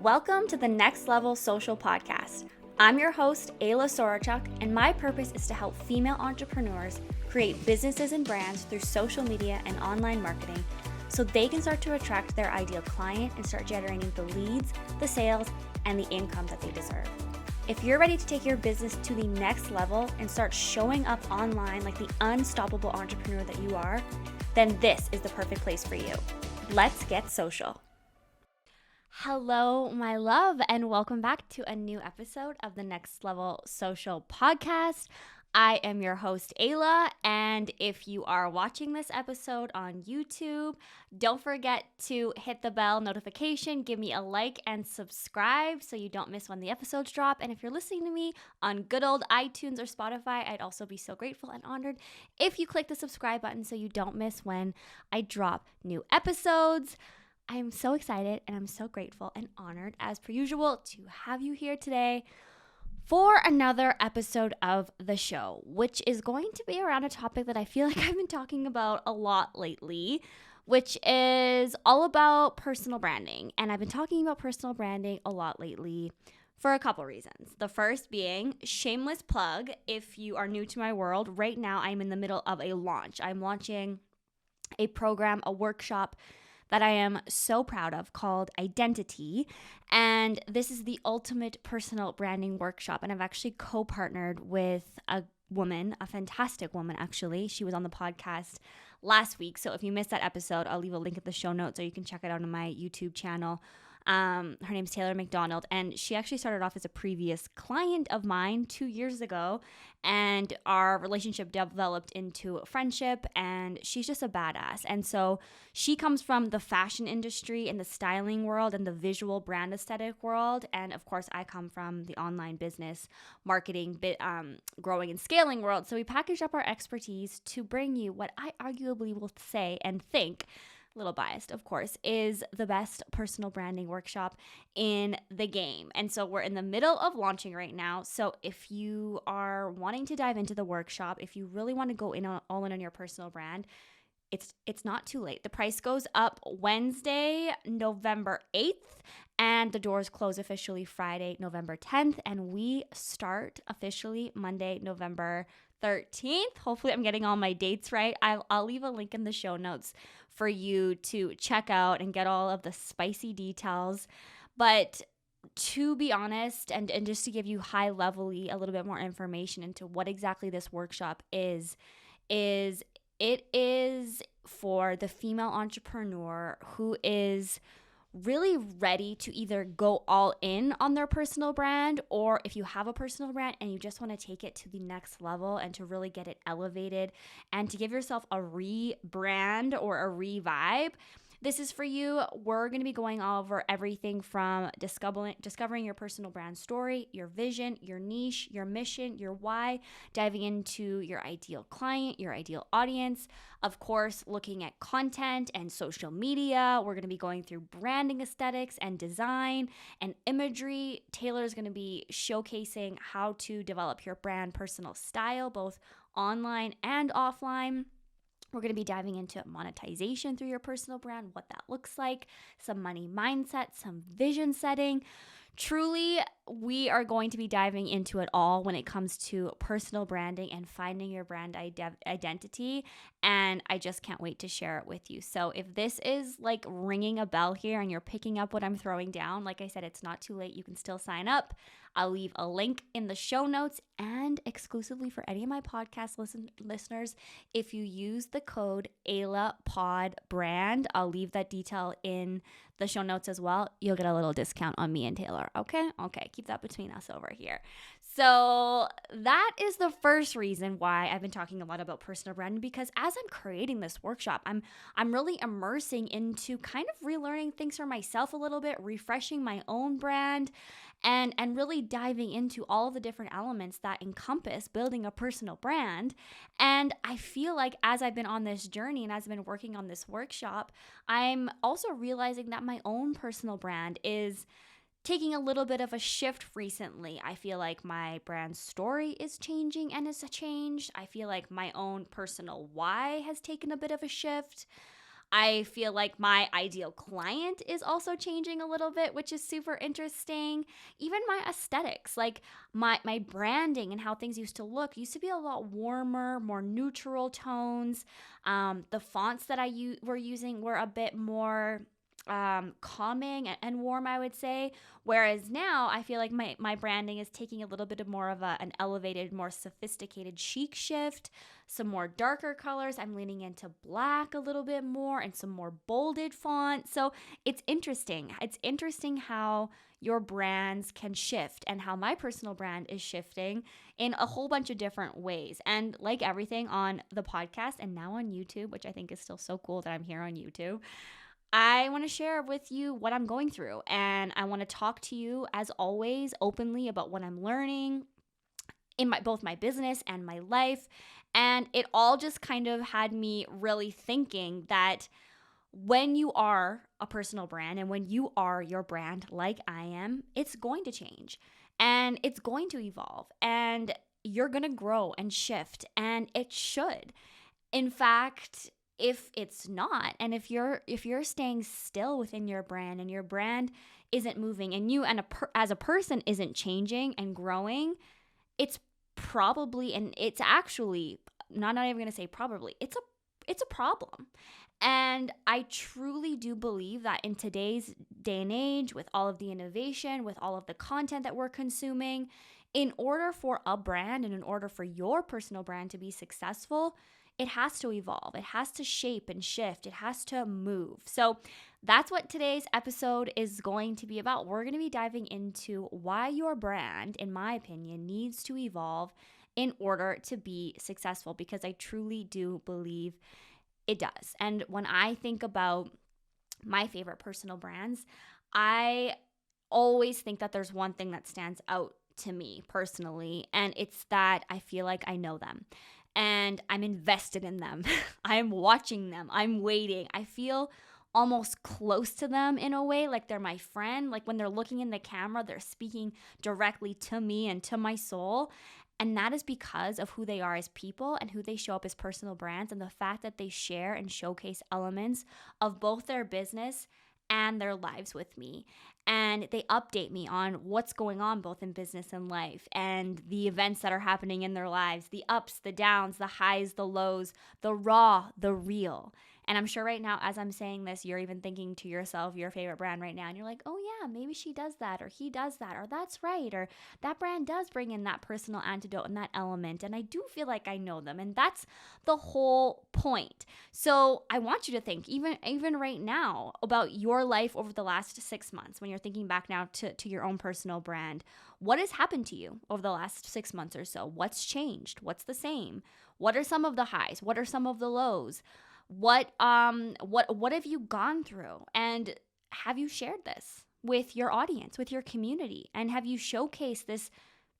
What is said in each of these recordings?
Welcome to the Next Level Social Podcast. I'm your host, Ayla Sorachuk, and my purpose is to help female entrepreneurs create businesses and brands through social media and online marketing so they can start to attract their ideal client and start generating the leads, the sales, and the income that they deserve. If you're ready to take your business to the next level and start showing up online like the unstoppable entrepreneur that you are, then this is the perfect place for you. Let's get social. Hello, my love, and welcome back to a new episode of the Next Level Social Podcast. I am your host, Ayla, and if you are watching this episode on YouTube, don't forget to hit the bell notification, give me a like, and subscribe so you don't miss when the episodes drop. And if you're listening to me on good old iTunes or Spotify, I'd also be so grateful and honored if you click the subscribe button so you don't miss when I drop new episodes. I am so excited and I'm so grateful and honored, as per usual, to have you here today for another episode of the show, which is going to be around a topic that I feel like I've been talking about a lot lately, which is all about personal branding. And I've been talking about personal branding a lot lately for a couple reasons. The first being, shameless plug, if you are new to my world, right now I'm in the middle of a launch. I'm launching a program, a workshop that I am so proud of called Identity. And this is the ultimate personal branding workshop. And I've actually co-partnered with a woman, a fantastic woman, actually. She was on the podcast last week. So if you missed that episode, I'll leave a link in the show notes or you can check it out on my YouTube channel. Her name's Taylor McDonald, and she actually started off as a previous client of mine 2 years ago, and our relationship developed into a friendship, and she's just a badass. And so she comes from the fashion industry and the styling world and the visual brand aesthetic world, and of course I come from the online business marketing growing and scaling world. So we packaged up our expertise to bring you what I arguably will say and think, little biased, of course, is the best personal branding workshop in the game. And so we're in the middle of launching right now. So if you are wanting to dive into the workshop, if you really want to go in all in on your personal brand, it's not too late. The price goes up Wednesday, November 8th, and the doors close officially Friday, November 10th, and we start officially Monday, November 13th. Hopefully I'm getting all my dates right. I'll leave a link in the show notes for you to check out and get all of the spicy details. But to be honest, and just to give you high levelly a little bit more information into what exactly this workshop is it is for the female entrepreneur who is really ready to either go all in on their personal brand, or if you have a personal brand and you just want to take it to the next level and to really get it elevated and to give yourself a rebrand or a revibe. This is for you. We're going to be going over everything from discovering your personal brand story, your vision, your niche, your mission, your why, diving into your ideal client, your ideal audience, of course, looking at content and social media. We're going to be going through branding aesthetics and design and imagery. Taylor is going to be showcasing how to develop your brand personal style, both online and offline. We're going to be diving into monetization through your personal brand, what that looks like, some money mindset, some vision setting. Truly, we are going to be diving into it all when it comes to personal branding and finding your brand identity. And I just can't wait to share it with you. So if this is like ringing a bell here and you're picking up what I'm throwing down, like I said, it's not too late. You can still sign up. I'll leave a link in the show notes, and exclusively for any of my podcast listeners, if you use the code AYLAPODBRAND, I'll leave that detail in the show notes as well. You'll get a little discount on me and Taylor. Okay, keep that between us over here. So that is the first reason why I've been talking a lot about personal branding, because as I'm creating this workshop, I'm really immersing into kind of relearning things for myself a little bit, refreshing my own brand, and really diving into all the different elements that encompass building a personal brand. And I feel like as I've been on this journey and as I've been working on this workshop, I'm also realizing that my own personal brand is taking a little bit of a shift recently. I feel like my brand story is changing and has changed. I feel like my own personal why has taken a bit of a shift. I feel like my ideal client is also changing a little bit, which is super interesting. Even my aesthetics, like my branding and how things used to look, used to be a lot warmer, more neutral tones. The fonts that were using were a bit more calming and warm, I would say. Whereas now I feel like my branding is taking a little bit of more of an elevated, more sophisticated chic shift, some more darker colors. I'm leaning into black a little bit more and some more bolded font. So it's interesting. It's interesting how your brands can shift and how my personal brand is shifting in a whole bunch of different ways. And like everything on the podcast and now on YouTube, which I think is still so cool that I'm here on YouTube, I want to share with you what I'm going through. And I want to talk to you, as always, openly about what I'm learning in both my business and my life. And it all just kind of had me really thinking that when you are a personal brand and when you are your brand like I am, it's going to change and it's going to evolve and you're going to grow and shift, and it should. In fact, if it's not, and if you're staying still within your brand and your brand isn't moving and you as a person isn't changing and growing, it's probably, and it's actually not even going to say probably, it's a problem. And I truly do believe that in today's day and age, with all of the innovation, with all of the content that we're consuming, in order for a brand and in order for your personal brand to be successful, it has to evolve. It has to shape and shift. It has to move. So that's what today's episode is going to be about. We're going to be diving into why your brand, in my opinion, needs to evolve in order to be successful, because I truly do believe it does. And when I think about my favorite personal brands, I always think that there's one thing that stands out to me personally, and it's that I feel like I know them and I'm invested in them. I'm watching them. I'm waiting. I feel almost close to them in a way, like they're my friend. Like when they're looking in the camera, they're speaking directly to me and to my soul. And that is because of who they are as people and who they show up as personal brands, and the fact that they share and showcase elements of both their business and their lives with me. And they update me on what's going on both in business and life and the events that are happening in their lives, the ups, the downs, the highs, the lows, the raw, the real. And I'm sure right now, as I'm saying this, you're even thinking to yourself your favorite brand right now. And you're like, oh yeah, maybe she does that, or he does that, or that's right, or that brand does bring in that personal antidote and that element. And I do feel like I know them. And that's the whole point. So I want you to think, even right now, about your life over the last 6 months, when you're thinking back now to your own personal brand. What has happened to you over the last 6 months or so? What's changed? What's the same? What are some of the highs? What are some of the lows? What have you gone through? And have you shared this with your audience, with your community? And have you showcased this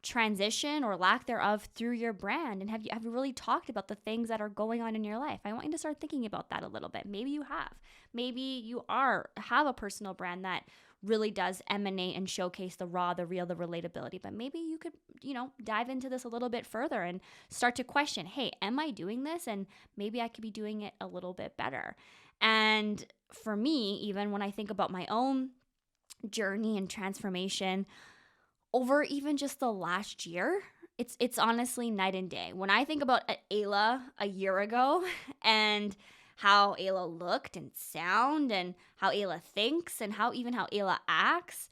transition or lack thereof through your brand? And have you really talked about the things that are going on in your life? I want you to start thinking about that a little bit. Maybe you have. Maybe you have a personal brand that really does emanate and showcase the raw, the real, the relatability. But maybe you could, dive into this a little bit further and start to question, hey, am I doing this? And maybe I could be doing it a little bit better. And for me, even when I think about my own journey and transformation over even just the last year, it's honestly night and day. When I think about Ayla a year ago and how Ayla looked and sound and how Ayla thinks and how Ayla acts,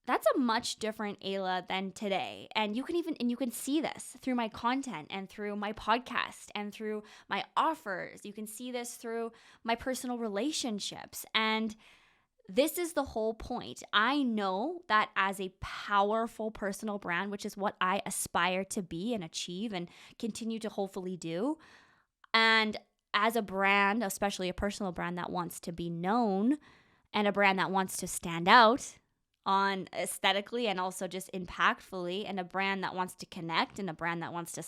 that's a much different Ayla than today. And you can see this through my content and through my podcast and through my offers. You can see this through my personal relationships. And this is the whole point. I know that as a powerful personal brand, which is what I aspire to be and achieve and continue to hopefully do, and as a brand, especially a personal brand that wants to be known and a brand that wants to stand out on aesthetically and also just impactfully, and a brand that wants to connect and a brand that wants to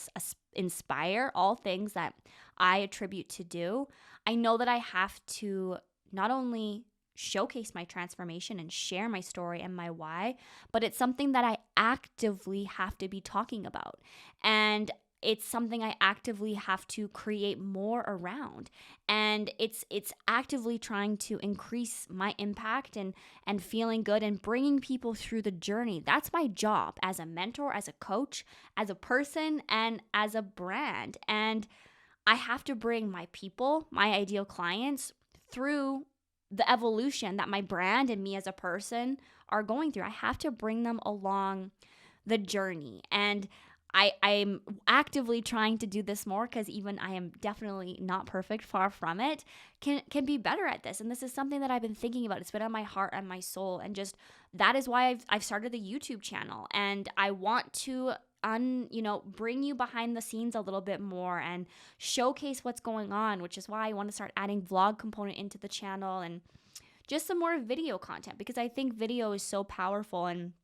inspire, all things that I attribute to do, I know that I have to not only showcase my transformation and share my story and my why, but it's something that I actively have to be talking about. And it's something I actively have to create more around. And it's actively trying to increase my impact and feeling good and bringing people through the journey. That's my job as a mentor, as a coach, as a person, and as a brand. And I have to bring my people, my ideal clients, through the evolution that my brand and me as a person are going through. I have to bring them along the journey. And I'm actively trying to do this more, because even I am definitely not perfect, far from it, can be better at this. And this is something that I've been thinking about. It's been on my heart and my soul. And just that is why I've started the YouTube channel. And I want to bring you behind the scenes a little bit more and showcase what's going on, which is why I want to start adding vlog component into the channel and just some more video content, because I think video is so powerful. And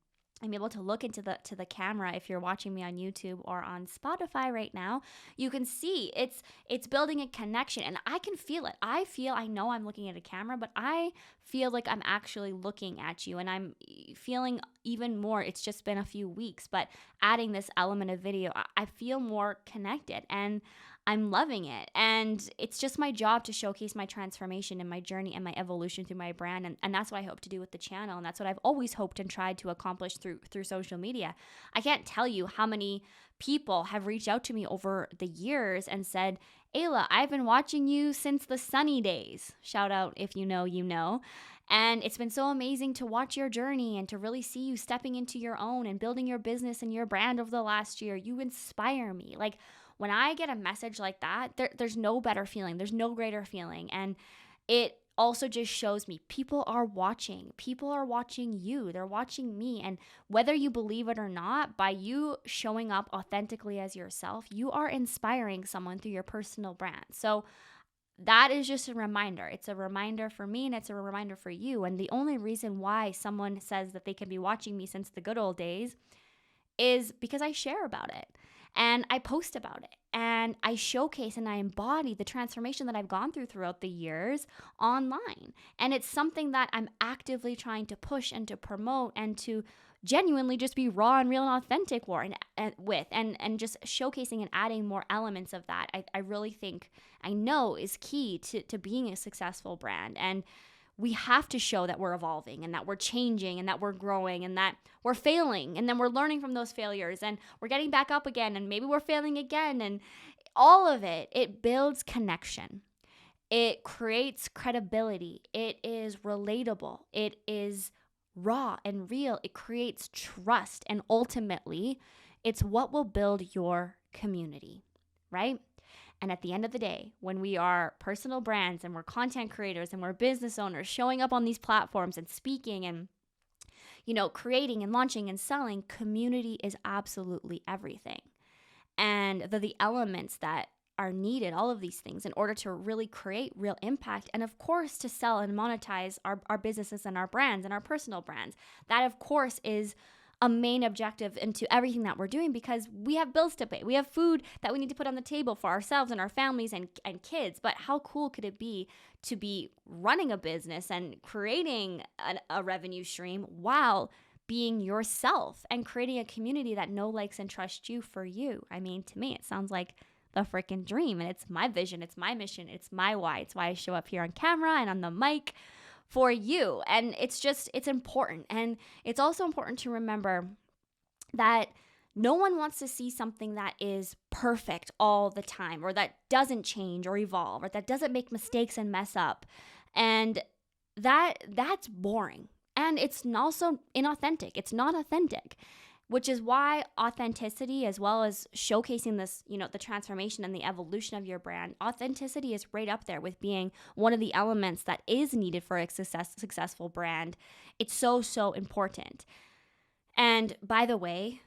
I'm able to look into the camera. If you're watching me on YouTube or on Spotify right now, you can see it's building a connection, and I can feel it. I know I'm looking at a camera, but I feel like I'm actually looking at you, and I'm feeling even more. It's just been a few weeks, but adding this element of video, I feel more connected, and I'm loving it. And it's just my job to showcase my transformation and my journey and my evolution through my brand. And that's what I hope to do with the channel. And that's what I've always hoped and tried to accomplish through social media. I can't tell you how many people have reached out to me over the years and said, Ayla, I've been watching you since the sunny days. Shout out if you know, you know. And it's been so amazing to watch your journey and to really see you stepping into your own and building your business and your brand over the last year. You inspire me. Like, when I get a message like that, there's no better feeling. There's no greater feeling. And it also just shows me people are watching. People are watching you. They're watching me. And whether you believe it or not, by you showing up authentically as yourself, you are inspiring someone through your personal brand. So that is just a reminder. It's a reminder for me, and it's a reminder for you. And the only reason why someone says that they can be watching me since the good old days is because I share about it. And I post about it, and I showcase and I embody the transformation that I've gone throughout the years online. And it's something that I'm actively trying to push and to promote and to genuinely just be raw and real and authentic and just showcasing and adding more elements of that. I really think, I know, is key to being a successful brand. And we have to show that we're evolving and that we're changing and that we're growing and that we're failing, and then we're learning from those failures and we're getting back up again, and maybe we're failing again. And all of it builds connection. It creates credibility. It is relatable. It is raw and real. It creates trust. And ultimately, it's what will build your community, right? And at the end of the day, when we are personal brands and we're content creators and we're business owners showing up on these platforms and speaking and, creating and launching and selling, community is absolutely everything. And the elements that are needed, all of these things, in order to really create real impact, and of course to sell and monetize our businesses and our brands and our personal brands. That, of course, is a main objective into everything that we're doing, because we have bills to pay. We have food that we need to put on the table for ourselves and our families and kids. But how cool could it be to be running a business and creating a revenue stream while being yourself and creating a community that know, likes, and trusts you for you? I mean, to me, it sounds like the freaking dream. And it's my vision. It's my mission. It's my why. It's why I show up here on camera and on the mic for you. And it's important. And it's also important to remember that no one wants to see something that is perfect all the time, or that doesn't change or evolve, or that doesn't make mistakes and mess up. And that's boring. And it's also inauthentic. It's not authentic, which is why authenticity, as well as showcasing this, the transformation and the evolution of your brand, authenticity is right up there with being one of the elements that is needed for a successful brand. It's so, so important. And by the way,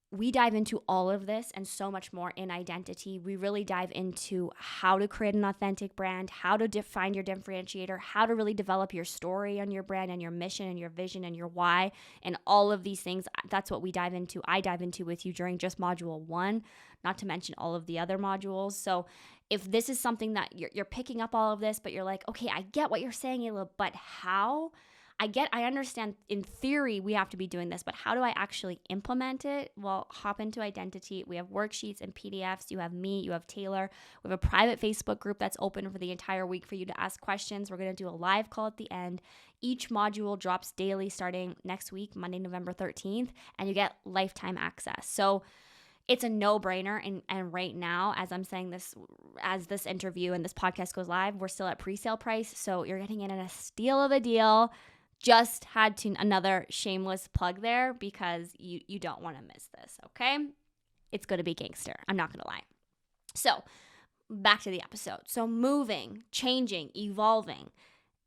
we dive into all of this and so much more in Identity. We really dive into how to create an authentic brand, how to find your differentiator, how to really develop your story on your brand and your mission and your vision and your why, and all of these things. That's what we dive into. I dive into with you during just module 1, not to mention all of the other modules. So if this is something that you're picking up all of this, but you're like, okay, I get what you're saying, Ayla, but how? I understand in theory we have to be doing this, but how do I actually implement it? Well, hop into Identity. We have worksheets and PDFs. You have me, you have Taylor. We have a private Facebook group that's open for the entire week for you to ask questions. We're going to do a live call at the end. Each module drops daily starting next week, Monday, November 13th, and you get lifetime access. So it's a no-brainer. And right now, as I'm saying this, as this interview and this podcast goes live, we're still at pre-sale price. So you're getting in a steal of a deal. Just had to another shameless plug there because you don't want to miss this, okay? It's going to be gangster. I'm not going to lie. So back to the episode. So moving, changing, evolving,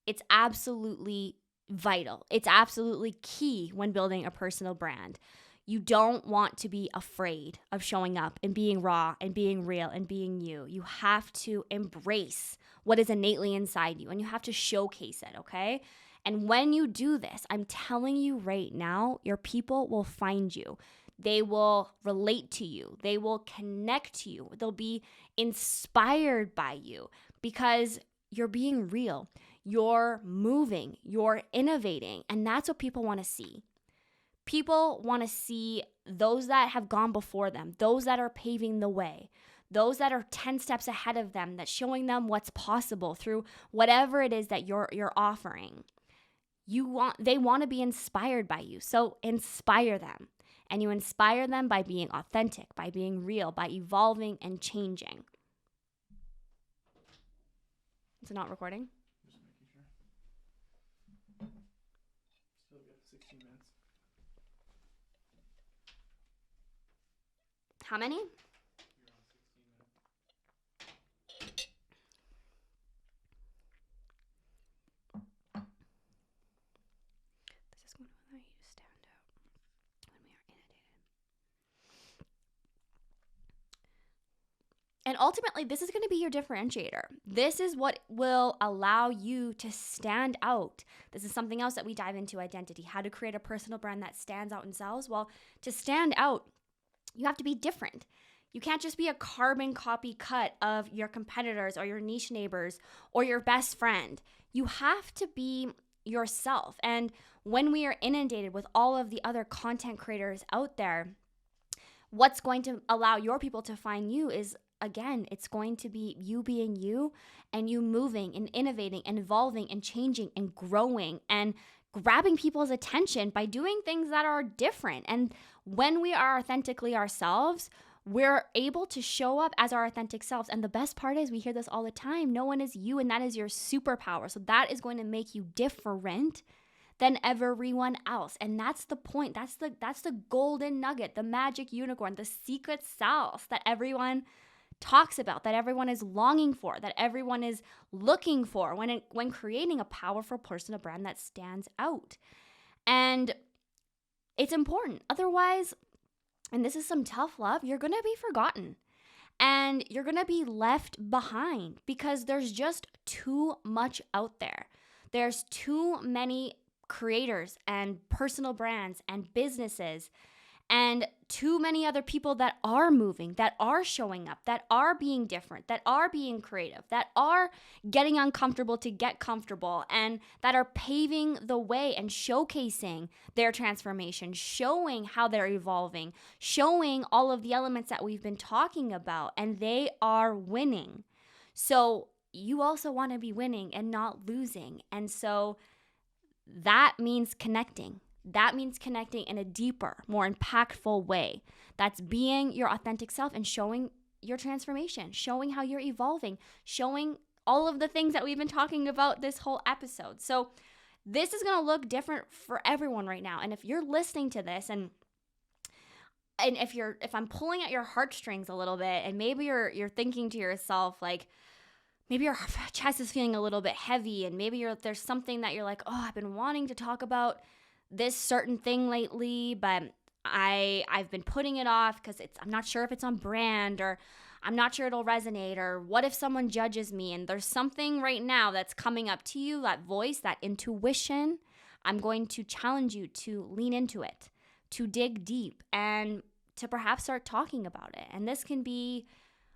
it's absolutely vital. It's absolutely key when building a personal brand. You don't want to be afraid of showing up and being raw and being real and being you. You have to embrace what is innately inside you and you have to showcase it, okay? And when you do this, I'm telling you right now, your people will find you. They will relate to you. They will connect to you. They'll be inspired by you because you're being real. You're moving. You're innovating. And that's what people want to see. People want to see those that have gone before them, those that are paving the way, those that are 10 steps ahead of them, that's showing them what's possible through whatever it is that you're offering. They want to be inspired by you. So inspire them. And you inspire them by being authentic, by being real, by evolving and changing. Is it not recording? Just making sure. Still got 16 minutes. How many? You're on 16 minutes. This is going to allow you to stand out when we are inundated. And ultimately, this is going to be your differentiator. This is what will allow you to stand out. This is something else that we dive into identity, how to create a personal brand that stands out and sells. Well, to stand out, you have to be different. You can't just be a carbon copy cut of your competitors or your niche neighbors or your best friend. You have to be yourself. And when we are inundated with all of the other content creators out there, what's going to allow your people to find you is, again, it's going to be you being you and you moving and innovating and evolving and changing and growing and grabbing people's attention by doing things that are different. And when we are authentically ourselves, we're able to show up as our authentic selves. And the best part is, we hear this all the time, no one is you, and that is your superpower. So that is going to make you different than everyone else. And that's the point. That's the golden nugget, the magic unicorn, the secret sauce that everyone talks about, that everyone is longing for, that everyone is looking for when creating a powerful personal brand that stands out. And it's important. Otherwise, and this is some tough love, you're going to be forgotten and you're going to be left behind because there's just too much out there. There's too many creators and personal brands and businesses and too many other people that are moving, that are showing up, that are being different, that are being creative, that are getting uncomfortable to get comfortable, and that are paving the way and showcasing their transformation, showing how they're evolving, showing all of the elements that we've been talking about, and they are winning. So you also want to be winning and not losing. And so that means connecting. That means connecting in a deeper, more impactful way. That's being your authentic self and showing your transformation, showing how you're evolving, showing all of the things that we've been talking about this whole episode. So this is going to look different for everyone right now. And if you're listening to this and if I'm pulling at your heartstrings a little bit, and maybe you're thinking to yourself, like, maybe your chest is feeling a little bit heavy, and maybe there's something that you're like, oh, I've been wanting to talk about this certain thing lately, but I've been putting it off because I'm not sure if it's on brand, or I'm not sure it'll resonate, or what if someone judges me? And there's something right now that's coming up to you, that voice, that intuition. I'm going to challenge you to lean into it, to dig deep, and to perhaps start talking about it. And this can be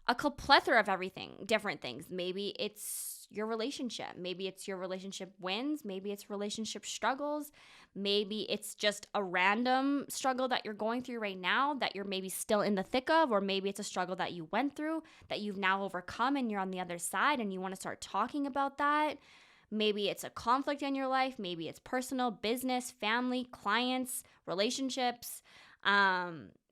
a plethora of everything, different things. Maybe it's your relationship. Maybe it's your relationship wins. Maybe it's relationship struggles. Maybe it's just a random struggle that you're going through right now that you're maybe still in the thick of, or maybe it's a struggle that you went through that you've now overcome and you're on the other side and you want to start talking about that. Maybe it's a conflict in your life. Maybe it's personal, business, family, clients, relationships.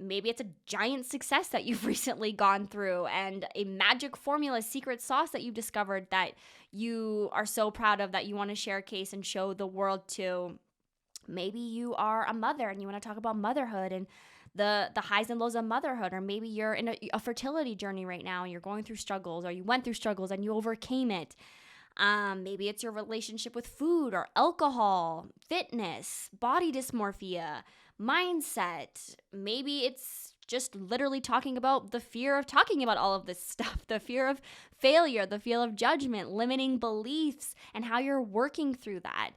Maybe it's a giant success that you've recently gone through and a magic formula, secret sauce that you've discovered that you are so proud of that you want to share a case and show the world to. Maybe you are a mother and you want to talk about motherhood and the highs and lows of motherhood, or maybe you're in a fertility journey right now and you're going through struggles, or you went through struggles and you overcame it. Maybe it's your relationship with food or alcohol, fitness, body dysmorphia, mindset. Maybe it's just literally talking about the fear of talking about all of this stuff, the fear of failure, the fear of judgment, limiting beliefs, and how you're working through that.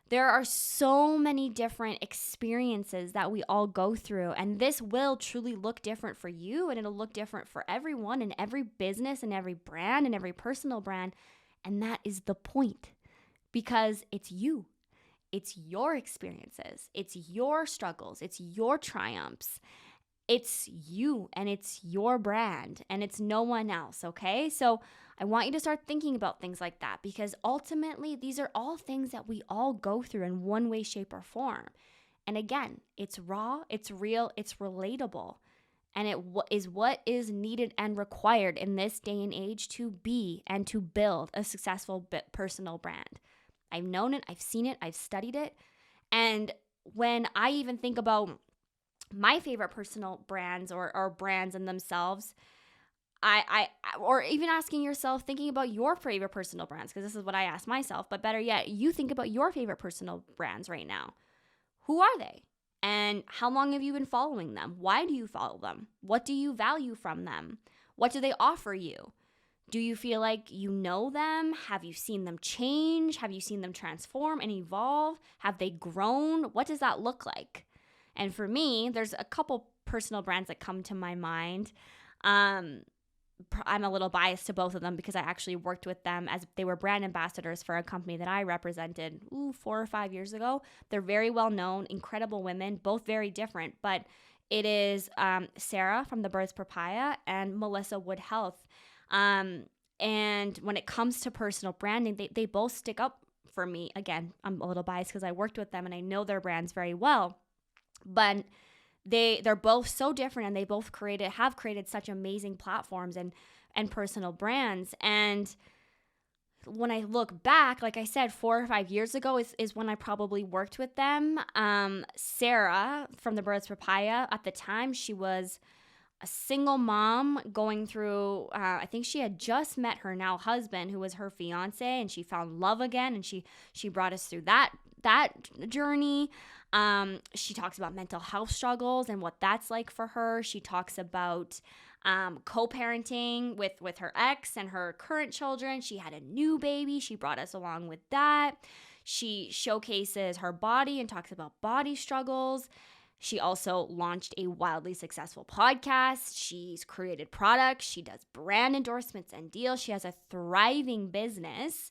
There are so many different experiences that we all go through, and this will truly look different for you, and it'll look different for everyone and every business and every brand and every personal brand. And that is the point, because it's you. It's your experiences. It's your struggles. It's your triumphs. It's you and it's your brand and it's no one else, okay? So I want you to start thinking about things like that, because ultimately these are all things that we all go through in one way, shape, or form. And again, it's raw, it's real, it's relatable. And it is what is needed and required in this day and age to be and to build a successful personal brand. I've known it, I've seen it, I've studied it. And when I even think about my favorite personal brands or brands in themselves, or even asking yourself, thinking about your favorite personal brands, because this is what I ask myself, but better yet, you think about your favorite personal brands right now. Who are they? And how long have you been following them? Why do you follow them? What do you value from them? What do they offer you? Do you feel like you know them? Have you seen them change? Have you seen them transform and evolve? Have they grown? What does that look like? And for me, there's a couple personal brands that come to my mind. I'm a little biased to both of them because I actually worked with them as they were brand ambassadors for a company that I represented 4 or 5 years ago. They're very well known, incredible women, both very different, but it is Sarah from the Birds Papaya and Melissa Wood Health. And when it comes to personal branding, they both stick up for me. Again, I'm a little biased because I worked with them and I know their brands very well, but they're both so different, and they both have created such amazing platforms and personal brands. And when I look back, like I said, 4 or 5 years ago is when I probably worked with them. Sarah from the Birds Papaya, at the time, she was a single mom going through, I think she had just met her now husband, who was her fiance, and she found love again, and she brought us through that journey. She talks about mental health struggles and what that's like for her. She talks about co-parenting with her ex and her current children. She had a new baby. She brought us along with that. She showcases her body and talks about body struggles. She also launched a wildly successful podcast. She's created products. She does brand endorsements and deals. She has a thriving business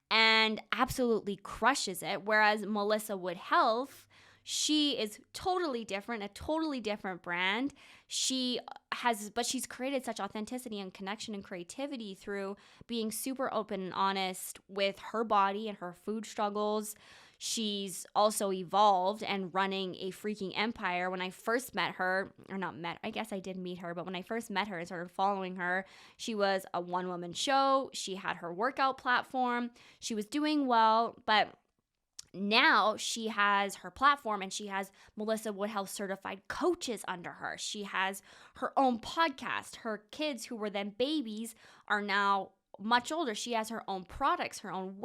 and absolutely crushes it. Whereas Melissa Wood Health, she is totally different, a totally different brand. But she's created such authenticity and connection and creativity through being super open and honest with her body and her food struggles. She's also evolved and running a freaking empire. When I first met her, I guess I did meet her, but when I first met her and started following her, she was a one-woman show. She had her workout platform. She was doing well, but now she has her platform and she has Melissa Wood Health certified coaches under her. She has her own podcast. Her kids, who were then babies, are now much older. She has her own products, her own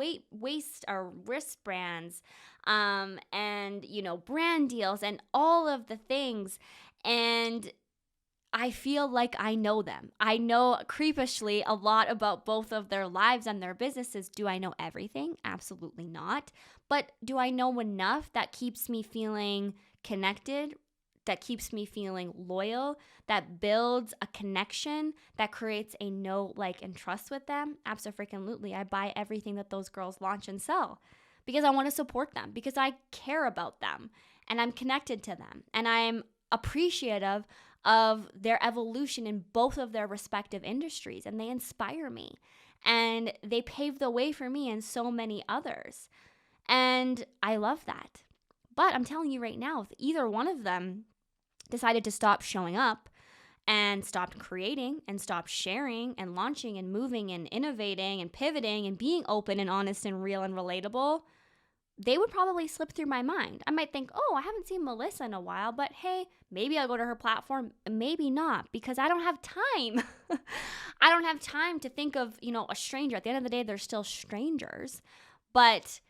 wristbands, and brand deals and all of the things. And I feel like I know them. I know creepishly a lot about both of their lives and their businesses. Do I know everything? Absolutely not. But do I know enough that keeps me feeling connected that keeps me feeling loyal, that builds a connection, that creates a know, like, and trust with them, absolutely. I buy everything that those girls launch and sell because I want to support them, because I care about them and I'm connected to them and I'm appreciative of their evolution in both of their respective industries, and they inspire me and they pave the way for me and so many others. And I love that. But I'm telling you right now, if either one of them decided to stop showing up and stopped creating and stopped sharing and launching and moving and innovating and pivoting and being open and honest and real and relatable, they would probably slip through my mind. I might think, oh, I haven't seen Melissa in a while, but hey, maybe I'll go to her platform, maybe not, because I don't have time. I don't have time to think of, a stranger. At the end of the day, they're still strangers. But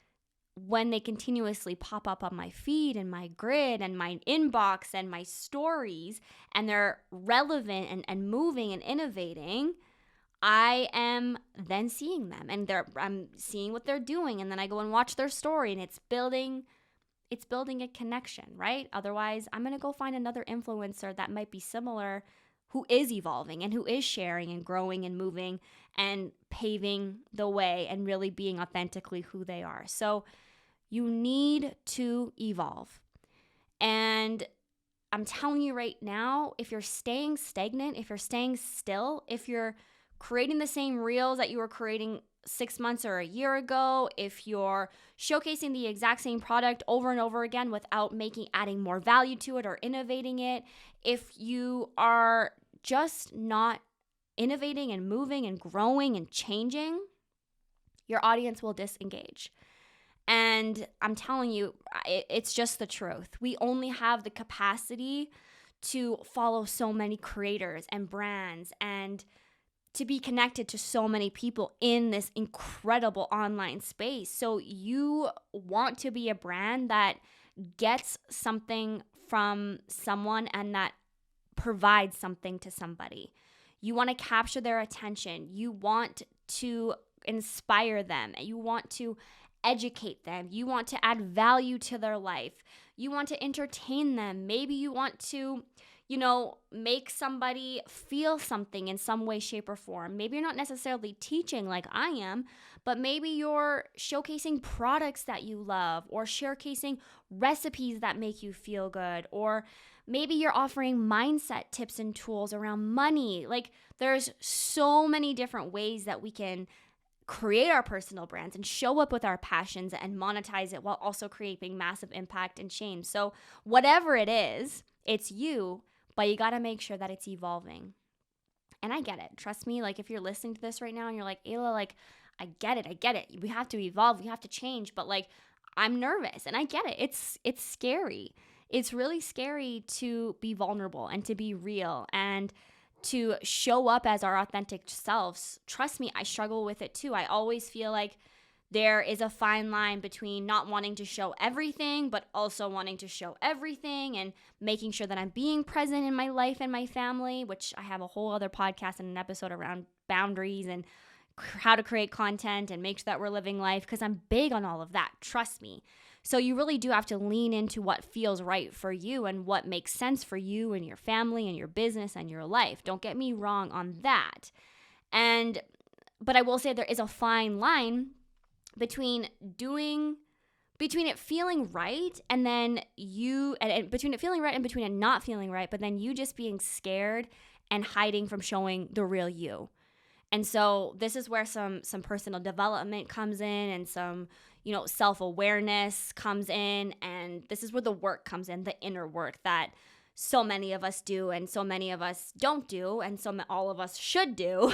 when they continuously pop up on my feed and my grid and my inbox and my stories, and they're relevant and moving and innovating, I am then seeing them and I'm seeing what they're doing, and then I go and watch their story, and it's building a connection, right? Otherwise, I'm going to go find another influencer that might be similar, who is evolving and who is sharing and growing and moving and paving the way and really being authentically who they are. So you need to evolve. And I'm telling you right now, if you're staying stagnant, if you're staying still, if you're creating the same reels that you were creating 6 months or a year ago, if you're showcasing the exact same product over and over again without adding more value to it or innovating it, if you are just not innovating and moving and growing and changing, your audience will disengage. And I'm telling you, it's just the truth. We only have the capacity to follow so many creators and brands and to be connected to so many people in this incredible online space. So you want to be a brand that gets something from someone and that provides something to somebody. You want to capture their attention. You want to inspire them. You want to educate them. You want to add value to their life. You want to entertain them. Maybe you want to, make somebody feel something in some way, shape, or form. Maybe you're not necessarily teaching like I am, but maybe you're showcasing products that you love, or showcasing recipes that make you feel good, or maybe you're offering mindset tips and tools around money. Like, there's so many different ways that we can create our personal brands and show up with our passions and monetize it while also creating massive impact and change. So whatever it is, it's you, but you got to make sure that it's evolving. And I get it. Trust me, like, if you're listening to this right now and you're like, Ayla, like, I get it. We have to evolve. We have to change. But like, I'm nervous, and I get it. It's scary. It's really scary to be vulnerable and to be real and to show up as our authentic selves. Trust me, I struggle with it too. I always feel like there is a fine line between not wanting to show everything, but also wanting to show everything, and making sure that I'm being present in my life and my family, which I have a whole other podcast and an episode around boundaries and how to create content and make sure that we're living life, because I'm big on all of that. Trust me. So you really do have to lean into what feels right for you and what makes sense for you and your family and your business and your life. Don't get me wrong on that. But I will say there is a fine line between it feeling right and then between it feeling right and between it not feeling right, but then you just being scared and hiding from showing the real you. And so this is where some personal development comes in, and some, self-awareness comes in. And this is where the work comes in, the inner work that so many of us do and so many of us don't do, and all of us should do.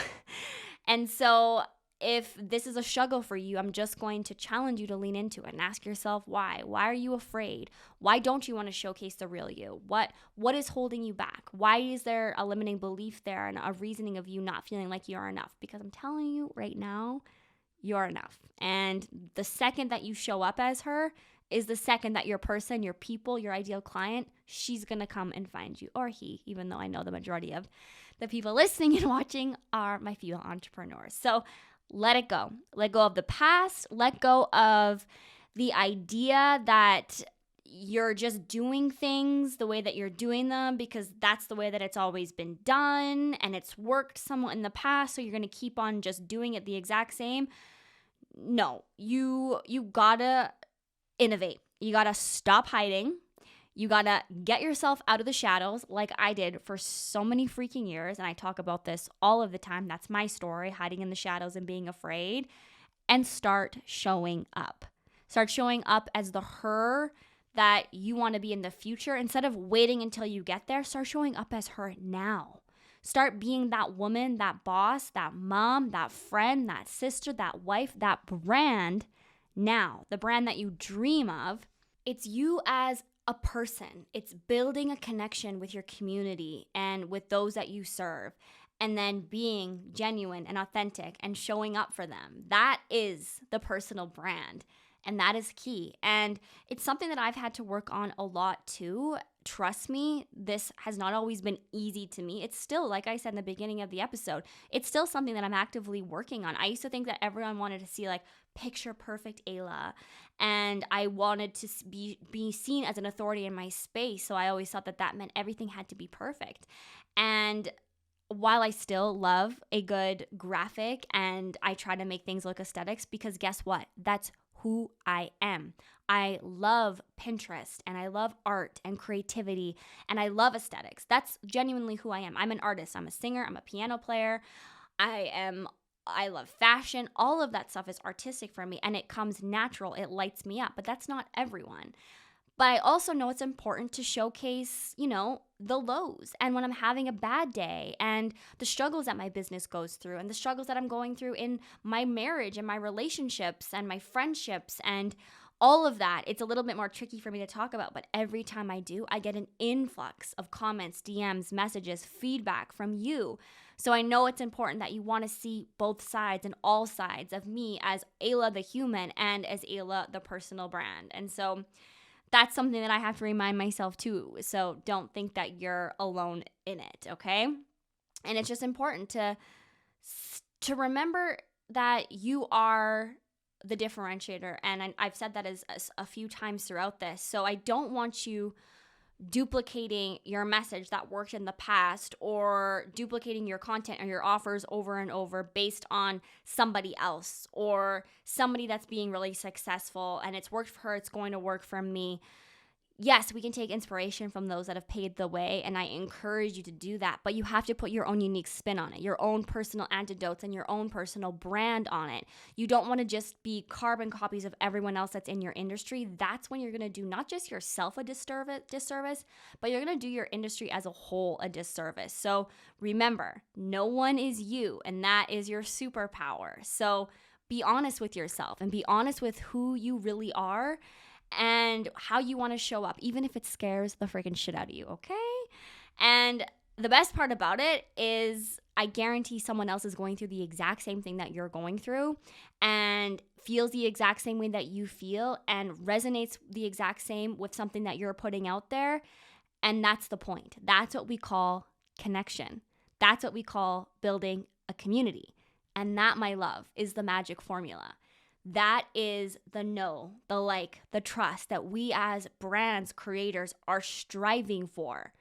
And so if this is a struggle for you, I'm just going to challenge you to lean into it and ask yourself why. Why are you afraid? Why don't you want to showcase the real you? What is holding you back? Why is there a limiting belief there and a reasoning of you not feeling like you're enough? Because I'm telling you right now, you're enough. And the second that you show up as her is the second that your person, your people, your ideal client, she's going to come and find you, or he, even though I know the majority of the people listening and watching are my female entrepreneurs. So let it go. Let go of the past. Let go of the idea that, you're just doing things the way that you're doing them because that's the way that it's always been done and it's worked somewhat in the past, so you're going to keep on just doing it the exact same. No, you gotta innovate. You gotta stop hiding. You gotta get yourself out of the shadows like I did for so many freaking years. And I talk about this all of the time. That's my story, hiding in the shadows and being afraid. And start showing up. Start showing up as the her that you want to be in the future. Instead of waiting until you get there, start showing up as her now. Start being that woman, that boss, that mom, that friend, that sister, that wife, that brand now. The brand that you dream of. It's you as a person. It's building a connection with your community and with those that you serve, and then being genuine and authentic and showing up for them. That is the personal brand, and that is key. And it's something that I've had to work on a lot too. Trust me, this has not always been easy to me. It's still, like I said in the beginning of the episode, it's still something that I'm actively working on. I used to think that everyone wanted to see like picture perfect Ayla, and I wanted to be seen as an authority in my space. So I always thought that that meant everything had to be perfect. And while I still love a good graphic and I try to make things look aesthetics, because guess what? That's who I am. I love Pinterest and I love art and creativity and I love aesthetics. That's genuinely who I am. I'm an artist. I'm a singer. I'm a piano player. I love fashion. All of that stuff is artistic for me and it comes natural. It lights me up, but that's not everyone. But I also know it's important to showcase, the lows and when I'm having a bad day and the struggles that my business goes through and the struggles that I'm going through in my marriage and my relationships and my friendships and all of that. It's a little bit more tricky for me to talk about, but every time I do, I get an influx of comments, DMs, messages, feedback from you. So I know it's important that you want to see both sides and all sides of me as Ayla the human and as Ayla the personal brand. And so that's something that I have to remind myself too. So don't think that you're alone in it, okay? And it's just important to remember that you are the differentiator. And I've said that as a few times throughout this. So I don't want you duplicating your message that worked in the past or duplicating your content or your offers over and over based on somebody else or somebody that's being really successful and it's worked for her, it's going to work for me. Yes, we can take inspiration from those that have paved the way, and I encourage you to do that, but you have to put your own unique spin on it, your own personal antidotes and your own personal brand on it. You don't want to just be carbon copies of everyone else that's in your industry. That's when you're going to do not just yourself a disservice, but you're going to do your industry as a whole a disservice. So remember, no one is you, and that is your superpower. So be honest with yourself and be honest with who you really are and how you want to show up, even if it scares the freaking shit out of you, okay? And the best part about it is I guarantee someone else is going through the exact same thing that you're going through and feels the exact same way that you feel and resonates the exact same with something that you're putting out there. And that's the point. That's what we call connection. That's what we call building a community. And that, my love, is the magic formula. That is the know, the like, the trust that we as brands, creators are striving for.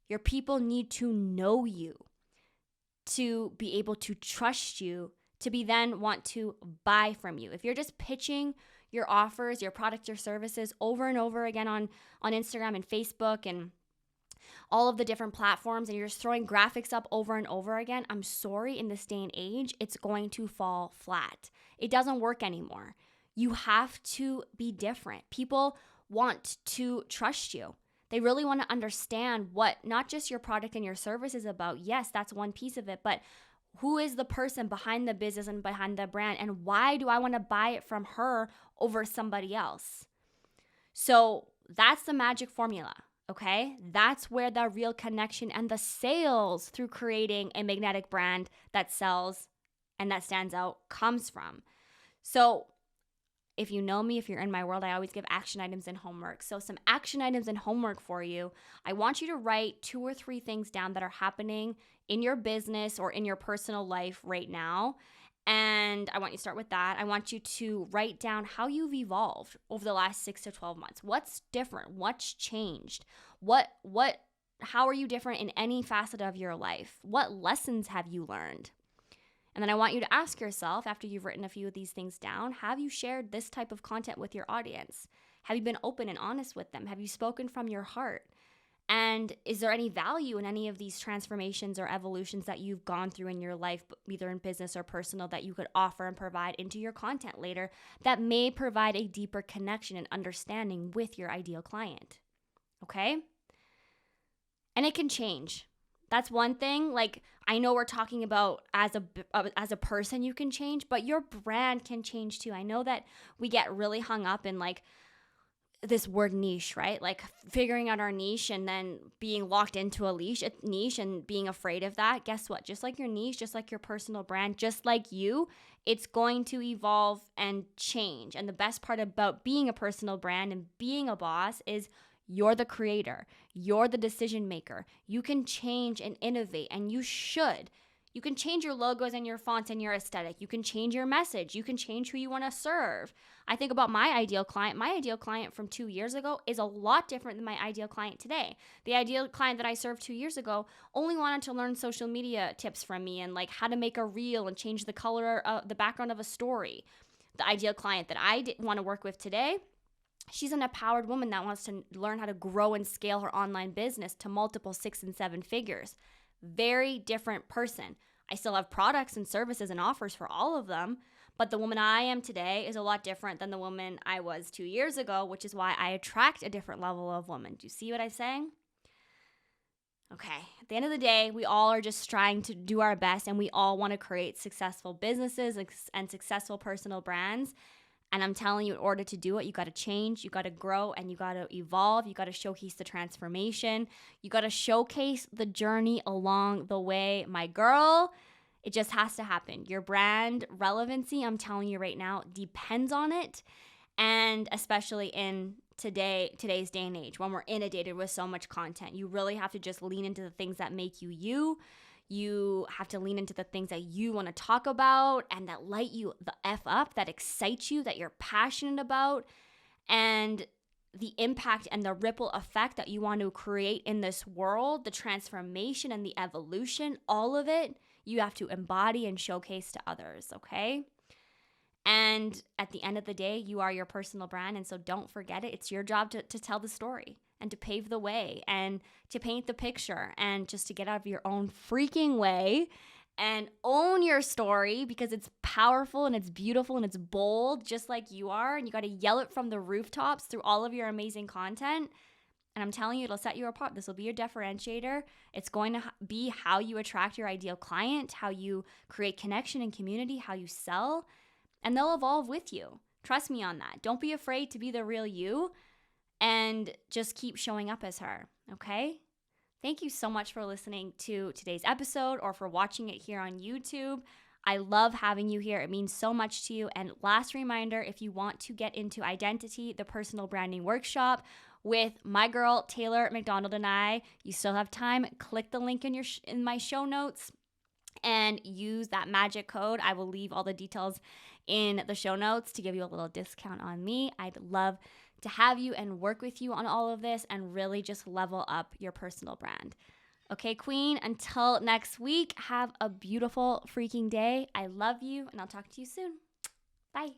Your people need to know you, to be able to trust you, to be then want to buy from you. If you're just pitching your offers, your products, your services over and over again on Instagram and Facebook and all of the different platforms, and you're just throwing graphics up over and over again, I'm sorry, in this day and age, it's going to fall flat. It doesn't work anymore. You have to be different. People want to trust you. They really want to understand what not just your product and your service is about. Yes, that's one piece of it, but who is the person behind the business and behind the brand, and why do I want to buy it from her over somebody else? So that's the magic formula. Okay, that's where the real connection and the sales through creating a magnetic brand that sells and that stands out comes from. So if you know me, if you're in my world, I always give action items and homework. So some action items and homework for you. I want you to write 2 or 3 things down that are happening in your business or in your personal life right now. And I want you to start with that. I want you to write down how you've evolved over the last 6 to 12 months. What's different? What's changed? How are you different in any facet of your life? What lessons have you learned? And then I want you to ask yourself, after you've written a few of these things down, have you shared this type of content with your audience? Have you been open and honest with them? Have you spoken from your heart? And is there any value in any of these transformations or evolutions that you've gone through in your life, either in business or personal, that you could offer and provide into your content later that may provide a deeper connection and understanding with your ideal client? Okay? And it can change. That's one thing. Like, I know we're talking about as a person you can change, but your brand can change too. I know that we get really hung up in like this word niche, right? Like figuring out our niche and then being locked into a niche and being afraid of that. Guess what? Just like your niche, just like your personal brand, just like you, it's going to evolve and change. And the best part about being a personal brand and being a boss is you're the creator. You're the decision maker. You can change and innovate, and you should. You can change your logos and your fonts and your aesthetic. You can change your message. You can change who you want to serve. I think about my ideal client. My ideal client from 2 years ago is a lot different than my ideal client today. The ideal client that I served 2 years ago only wanted to learn social media tips from me and like how to make a reel and change the color, the background of a story. The ideal client that I want to work with today, she's an empowered woman that wants to learn how to grow and scale her online business to multiple 6 and 7 figures. Very different person. I still have products and services and offers for all of them, but the woman I am today is a lot different than the woman I was 2 years ago, which is why I attract a different level of woman. Do you see what I'm saying? Okay, at the end of the day, we all are just trying to do our best, and we all want to create successful businesses and successful personal brands. And I'm telling you, in order to do it, you got to change, you got to grow, and you got to evolve. You got to showcase the transformation. You got to showcase the journey along the way. My girl, it just has to happen. Your brand relevancy, I'm telling you right now, depends on it. And especially in today's day and age, when we're inundated with so much content, you really have to just lean into the things that make you you. You have to lean into the things that you want to talk about and that light you the F up, that excite you, that you're passionate about, and the impact and the ripple effect that you want to create in this world, the transformation and the evolution, all of it, you have to embody and showcase to others, okay? And at the end of the day, you are your personal brand, and so don't forget it. It's your job to tell the story and to pave the way and to paint the picture and just to get out of your own freaking way and own your story, because it's powerful and it's beautiful and it's bold just like you are, and you got to yell it from the rooftops through all of your amazing content. And I'm telling you, it'll set you apart. This will be your differentiator. It's going to be how you attract your ideal client, how you create connection and community, how you sell, and they'll evolve with you. Trust me on that. Don't be afraid to be the real you, and just keep showing up as her, okay? Thank you so much for listening to today's episode or for watching it here on YouTube. I love having you here. It means so much to you. And last reminder, if you want to get into Identity, the personal branding workshop with my girl, Taylor McDonald, and I, you still have time. Click the link in my show notes and use that magic code. I will leave all the details in the show notes to give you a little discount on me. I'd love to have you and work with you on all of this and really just level up your personal brand. Okay, Queen, until next week, have a beautiful freaking day. I love you, and I'll talk to you soon. Bye.